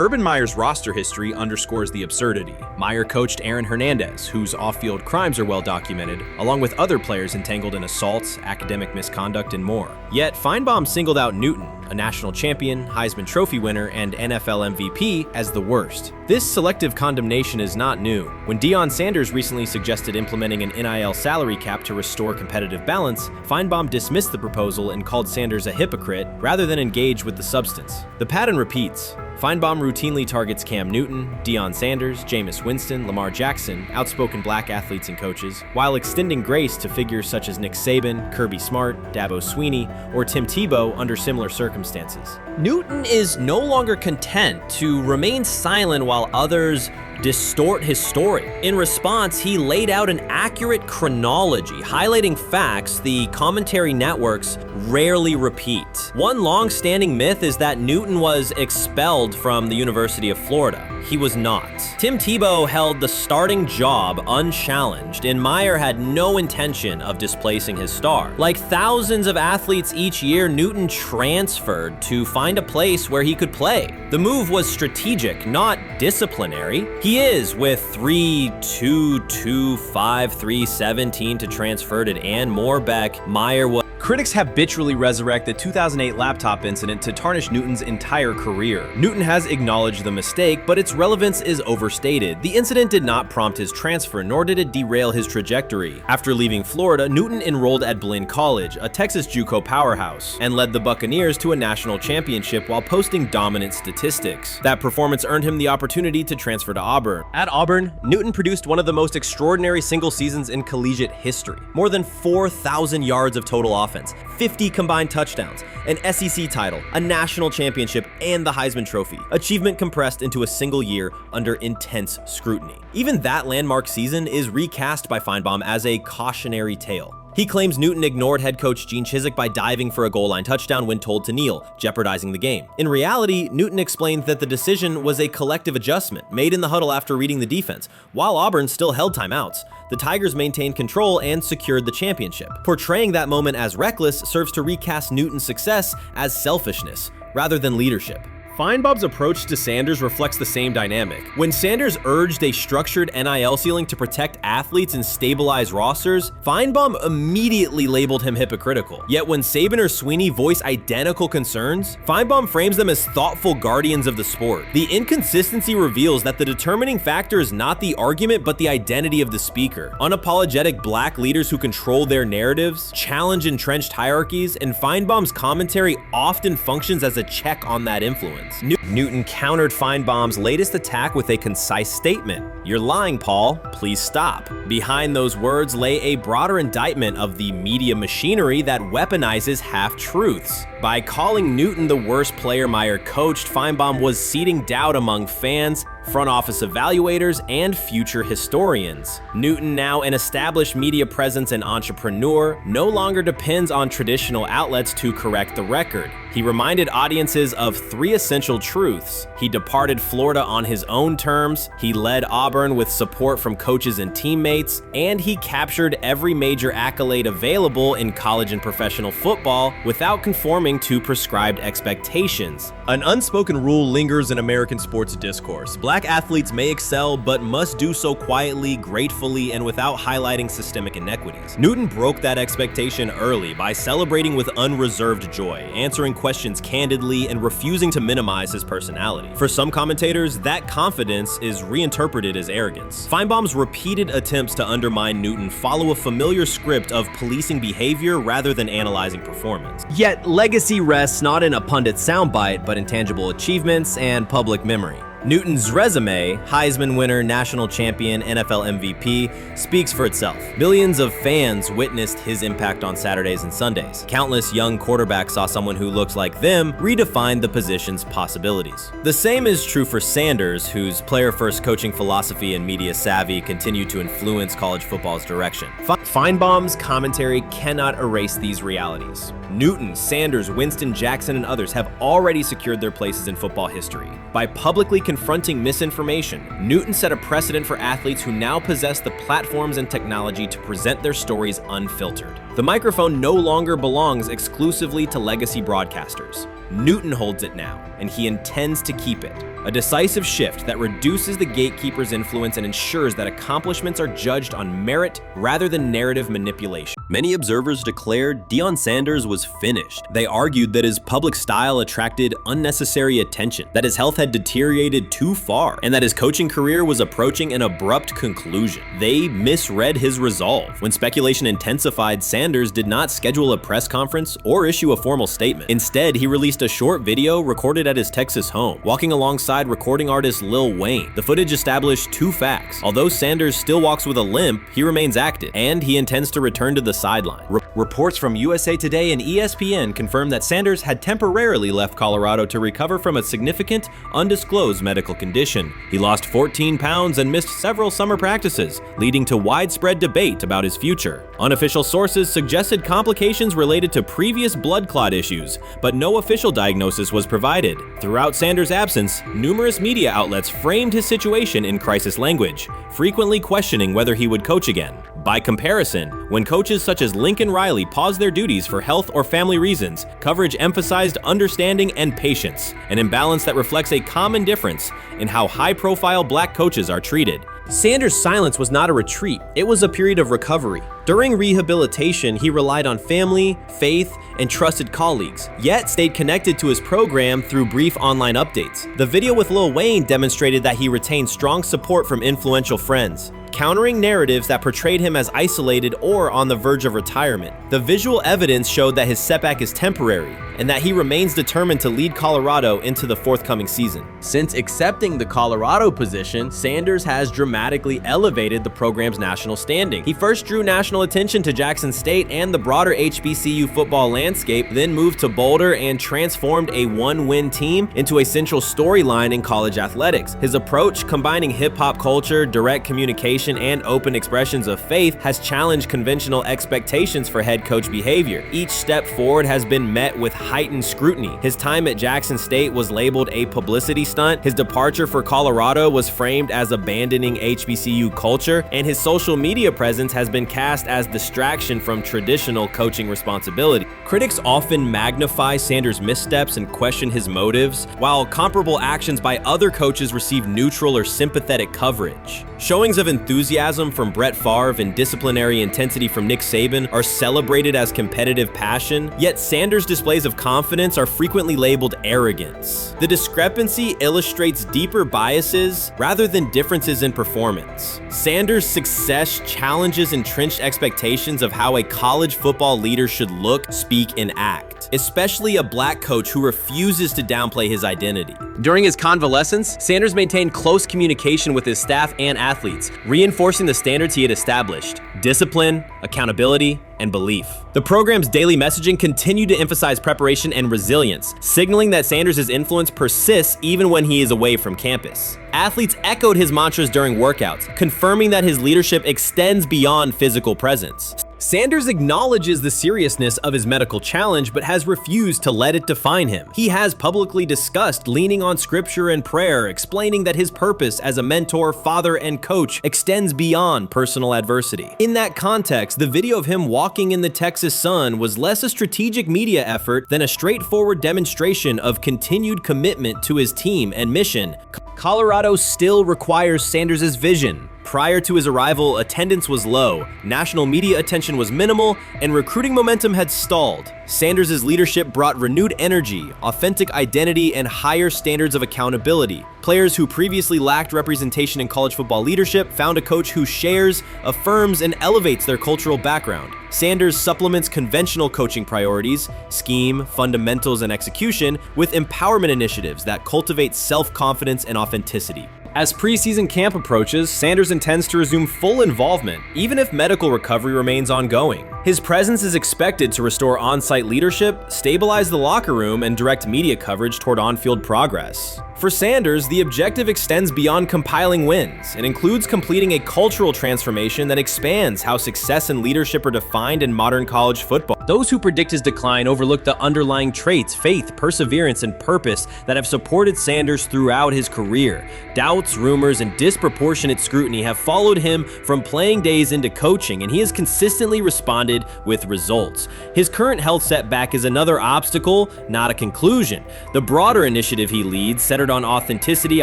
Urban Meyer's roster history underscores the absurdity. Meyer coached Aaron Hernandez, whose off-field crimes are well documented, along with other players entangled in assaults, academic misconduct, and more. Yet Finebaum singled out Newton, a national champion, Heisman Trophy winner, and NFL MVP, as the worst. This selective condemnation is not new. When Deion Sanders recently suggested implementing an NIL salary cap to restore competitive balance, Finebaum dismissed the proposal and called Sanders a hypocrite rather than engage with the substance. The pattern repeats. Finebaum routinely targets Cam Newton, Deion Sanders, Jameis Winston, Lamar Jackson, outspoken black athletes and coaches, while extending grace to figures such as Nick Saban, Kirby Smart, Dabo Swinney, or Tim Tebow under similar circumstances. Newton is no longer content to remain silent while others distort his story. In response, he laid out an accurate chronology, highlighting facts the commentary networks rarely repeat. One long-standing myth is that Newton was expelled from the University of Florida. He was not. Tim Tebow held the starting job unchallenged, and Meyer had no intention of displacing his star. Like thousands of athletes each year, Newton transferred to find a place where he could play. The move was strategic, not disciplinary. He is, with 3-2-2-5-3-17 to transfer to and more back, Meyer was. Critics habitually resurrect the 2008 laptop incident to tarnish Newton's entire career. Newton has acknowledged the mistake, but its relevance is overstated. The incident did not prompt his transfer, nor did it derail his trajectory. After leaving Florida, Newton enrolled at Blinn College, a Texas JUCO powerhouse, and led the Buccaneers to a national championship while posting dominant statistics. That performance earned him the opportunity to transfer to Auburn. At Auburn, Newton produced one of the most extraordinary single seasons in collegiate history. More than 4,000 yards of total offense, 50 combined touchdowns, an SEC title, a national championship, and the Heisman Trophy. Achievement compressed into a single year under intense scrutiny. Even that landmark season is recast by Finebaum as a cautionary tale. He claims Newton ignored head coach Gene Chizik by diving for a goal line touchdown when told to kneel, jeopardizing the game. In reality, Newton explained that the decision was a collective adjustment made in the huddle after reading the defense, while Auburn still held timeouts. The Tigers maintained control and secured the championship. Portraying that moment as reckless serves to recast Newton's success as selfishness rather than leadership. Finebaum's approach to Sanders reflects the same dynamic. When Sanders urged a structured NIL ceiling to protect athletes and stabilize rosters, Finebaum immediately labeled him hypocritical. Yet when Saban or Swinney voice identical concerns, Finebaum frames them as thoughtful guardians of the sport. The inconsistency reveals that the determining factor is not the argument but the identity of the speaker. Unapologetic black leaders who control their narratives, challenge entrenched hierarchies, and Finebaum's commentary often functions as a check on that influence. Newton countered Finebaum's latest attack with a concise statement. "You're lying, Paul. Please stop." Behind those words lay a broader indictment of the media machinery that weaponizes half-truths. By calling Newton the worst player Meyer coached, Finebaum was seeding doubt among fans, front office evaluators, and future historians. Newton, now an established media presence and entrepreneur, no longer depends on traditional outlets to correct the record. He reminded audiences of three essential truths. He departed Florida on his own terms, he led Auburn with support from coaches and teammates, and he captured every major accolade available in college and professional football without conforming to prescribed expectations. An unspoken rule lingers in American sports discourse. Black athletes may excel, but must do so quietly, gratefully, and without highlighting systemic inequities. Newton broke that expectation early by celebrating with unreserved joy, answering questions candidly, and refusing to minimize his personality. For some commentators, that confidence is reinterpreted as arrogance. Finebaum's repeated attempts to undermine Newton follow a familiar script of policing behavior rather than analyzing performance. Yet, legacy rests not in a pundit soundbite, but in tangible achievements and public memory. Newton's resume, Heisman winner, national champion, NFL MVP, speaks for itself. Millions of fans witnessed his impact on Saturdays and Sundays. Countless young quarterbacks saw someone who looks like them redefine the position's possibilities. The same is true for Sanders, whose player-first coaching philosophy and media savvy continue to influence college football's direction. Finebaum's commentary cannot erase these realities. Newton, Sanders, Winston, Jackson, and others have already secured their places in football history. By publicly confronting misinformation, Newton set a precedent for athletes who now possess the platforms and technology to present their stories unfiltered. The microphone no longer belongs exclusively to legacy broadcasters. Newton holds it now, and he intends to keep it. a decisive shift that reduces the gatekeeper's influence and ensures that accomplishments are judged on merit rather than narrative manipulation. Many observers declared Deion Sanders was finished. They argued that his public style attracted unnecessary attention, that his health had deteriorated too far, and that his coaching career was approaching an abrupt conclusion. They misread his resolve. When speculation intensified, Sanders did not schedule a press conference or issue a formal statement. Instead, he released a short video recorded at his Texas home, walking alongside recording artist Lil Wayne. The footage established two facts. Although Sanders still walks with a limp, he remains active, and he intends to return to the sideline. Reports from USA Today and ESPN confirmed that Sanders had temporarily left Colorado to recover from a significant, undisclosed medical condition. He lost 14 pounds and missed several summer practices, leading to widespread debate about his future. Unofficial sources suggested complications related to previous blood clot issues, but no official diagnosis was provided. Throughout Sanders' absence, numerous media outlets framed his situation in crisis language, frequently questioning whether he would coach again. By comparison, when coaches such as Lincoln Riley paused their duties for health or family reasons, coverage emphasized understanding and patience, an imbalance that reflects a common difference in how high-profile black coaches are treated. Sanders' silence was not a retreat, it was a period of recovery. During rehabilitation, he relied on family, faith, and trusted colleagues, yet stayed connected to his program through brief online updates. The video with Lil Wayne demonstrated that he retained strong support from influential friends, countering narratives that portrayed him as isolated or on the verge of retirement. The visual evidence showed that his setback is temporary, and that he remains determined to lead Colorado into the forthcoming season. Since accepting the Colorado position, Sanders has dramatically elevated the program's national standing. He first drew national attention to Jackson State and the broader HBCU football landscape, then moved to Boulder and transformed a one-win team into a central storyline in college athletics. His approach, combining hip-hop culture, direct communication, and open expressions of faith, has challenged conventional expectations for head coach behavior. Each step forward has been met with heightened scrutiny. His time at Jackson State was labeled a publicity stunt, his departure for Colorado was framed as abandoning HBCU culture, and his social media presence has been cast as distraction from traditional coaching responsibility. Critics often magnify Sanders' missteps and question his motives, while comparable actions by other coaches receive neutral or sympathetic coverage. Showings of enthusiasm from Brett Favre and disciplinary intensity from Nick Saban are celebrated as competitive passion, yet Sanders' displays of confidence are frequently labeled arrogance. The discrepancy illustrates deeper biases rather than differences in performance. Sanders' success challenges entrenched expectations of how a college football leader should look, speak, and act, especially a black coach who refuses to downplay his identity. During his convalescence, Sanders maintained close communication with his staff and athletes, reinforcing the standards he had established: discipline, accountability, and belief. The program's daily messaging continued to emphasize preparation and resilience, signaling that Sanders' influence persists even when he is away from campus. Athletes echoed his mantras during workouts, confirming that his leadership extends beyond physical presence. Sanders acknowledges the seriousness of his medical challenge, but has refused to let it define him. He has publicly discussed leaning on scripture and prayer, explaining that his purpose as a mentor, father, and coach extends beyond personal adversity. In that context, the video of him walking in the Texas sun was less a strategic media effort than a straightforward demonstration of continued commitment to his team and mission. Colorado still requires Sanders' vision. Prior to his arrival, attendance was low, national media attention was minimal, and recruiting momentum had stalled. Sanders' leadership brought renewed energy, authentic identity, and higher standards of accountability. Players who previously lacked representation in college football leadership found a coach who shares, affirms, and elevates their cultural background. Sanders supplements conventional coaching priorities, scheme, fundamentals, and execution with empowerment initiatives that cultivate self-confidence and authenticity. As preseason camp approaches, Sanders intends to resume full involvement, even if medical recovery remains ongoing. His presence is expected to restore on-site leadership, stabilize the locker room, and direct media coverage toward on-field progress. For Sanders, the objective extends beyond compiling wins. It includes completing a cultural transformation that expands how success and leadership are defined in modern college football. Those who predict his decline overlook the underlying traits, faith, perseverance, and purpose that have supported Sanders throughout his career. Doubts, rumors, and disproportionate scrutiny have followed him from playing days into coaching, and he has consistently responded rewarded with results. His current health setback is another obstacle, not a conclusion. The broader initiative he leads, centered on authenticity,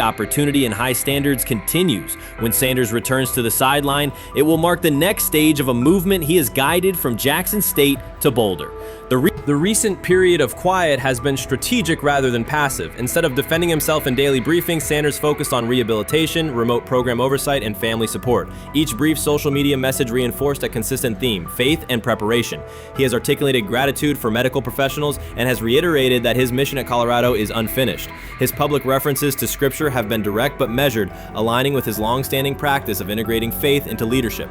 opportunity, and high standards, continues. When Sanders returns to the sideline, it will mark the next stage of a movement he has guided from Jackson State to Boulder. The recent period of quiet has been strategic rather than passive. Instead of defending himself in daily briefings, Sanders focused on rehabilitation, remote program oversight, and family support. Each brief social media message reinforced a consistent theme: faith and preparation. He has articulated gratitude for medical professionals and has reiterated that his mission at Colorado is unfinished. His public references to scripture have been direct but measured, aligning with his long-standing practice of integrating faith into leadership.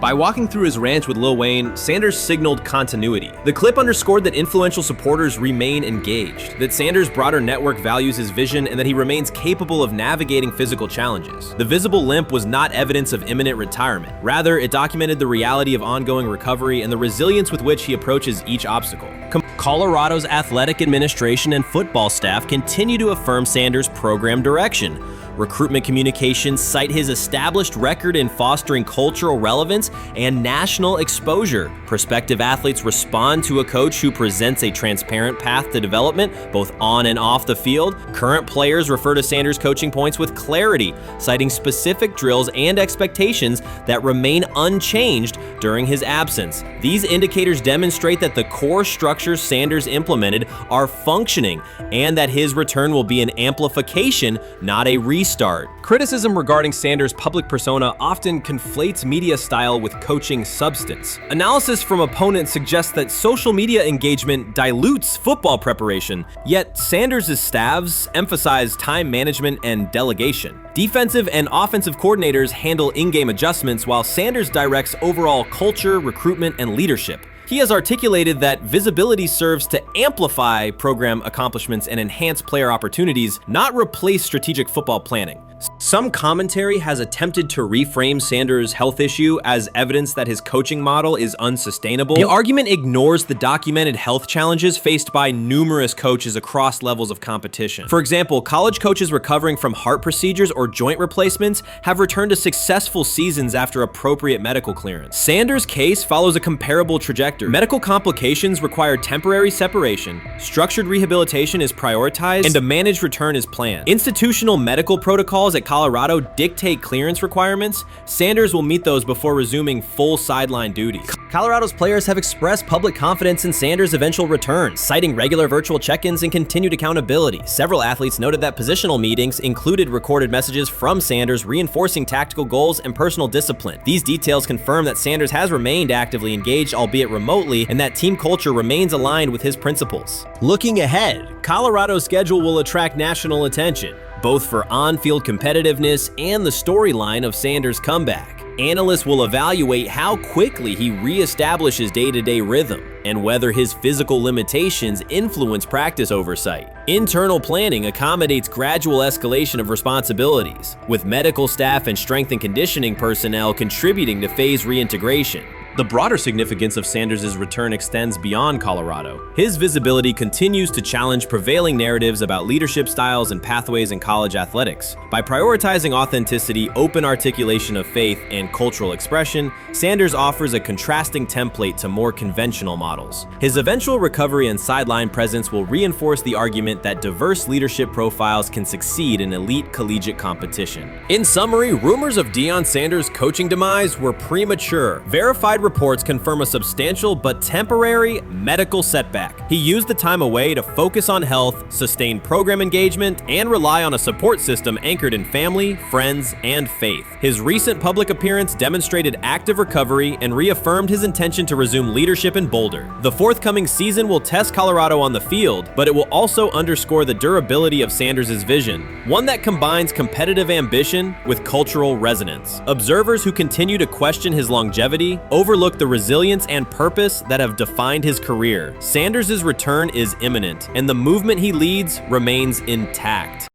By walking through his ranch with Lil Wayne, Sanders signaled continuity. The clip underscored that influential supporters remain engaged, that Sanders' broader network values his vision, and that he remains capable of navigating physical challenges. The visible limp was not evidence of imminent retirement. Rather, it documented the reality of ongoing recovery and the resilience with which he approaches each obstacle. Colorado's athletic administration and football staff continue to affirm Sanders' program direction. Recruitment communications cite his established record in fostering cultural relevance and national exposure. Prospective athletes respond to a coach who presents a transparent path to development, both on and off the field. Current players refer to Sanders' coaching points with clarity, citing specific drills and expectations that remain unchanged during his absence. These indicators demonstrate that the core structures Sanders implemented are functioning, and that his return will be an amplification, not a restart. Criticism regarding Sanders' public persona often conflates media style with coaching substance. Analysis from opponents suggests that social media engagement dilutes football preparation, yet Sanders' staffs emphasize time management and delegation. Defensive and offensive coordinators handle in-game adjustments, while Sanders directs overall culture, recruitment, and leadership. He has articulated that visibility serves to amplify program accomplishments and enhance player opportunities, not replace strategic football planning. Some commentary has attempted to reframe Sanders' health issue as evidence that his coaching model is unsustainable. The argument ignores the documented health challenges faced by numerous coaches across levels of competition. For example, college coaches recovering from heart procedures or joint replacements have returned to successful seasons after appropriate medical clearance. Sanders' case follows a comparable trajectory. Medical complications require temporary separation, structured rehabilitation is prioritized, and a managed return is planned. Institutional medical protocols at Colorado dictate clearance requirements. Sanders will meet those before resuming full sideline duties. Colorado's players have expressed public confidence in Sanders' eventual return, citing regular virtual check-ins and continued accountability. Several athletes noted that positional meetings included recorded messages from Sanders reinforcing tactical goals and personal discipline. These details confirm that Sanders has remained actively engaged, albeit remotely, and that team culture remains aligned with his principles. Looking ahead, Colorado's schedule will attract national attention, both for on-field competitiveness and the storyline of Sanders' comeback. Analysts will evaluate how quickly he reestablishes day-to-day rhythm and whether his physical limitations influence practice oversight. Internal planning accommodates gradual escalation of responsibilities, with medical staff and strength and conditioning personnel contributing to phase reintegration. The broader significance of Sanders' return extends beyond Colorado. His visibility continues to challenge prevailing narratives about leadership styles and pathways in college athletics. By prioritizing authenticity, open articulation of faith, and cultural expression, Sanders offers a contrasting template to more conventional models. His eventual recovery and sideline presence will reinforce the argument that diverse leadership profiles can succeed in elite collegiate competition. In summary, rumors of Deion Sanders' coaching demise were premature. Verified reports confirm a substantial but temporary medical setback. He used the time away to focus on health, sustain program engagement, and rely on a support system anchored in family, friends, and faith. His recent public appearance demonstrated active recovery and reaffirmed his intention to resume leadership in Boulder. The forthcoming season will test Colorado on the field, but it will also underscore the durability of Sanders' vision, one that combines competitive ambition with cultural resonance. Observers who continue to question his longevity overlook the resilience and purpose that have defined his career. Sanders' return is imminent, and the movement he leads remains intact.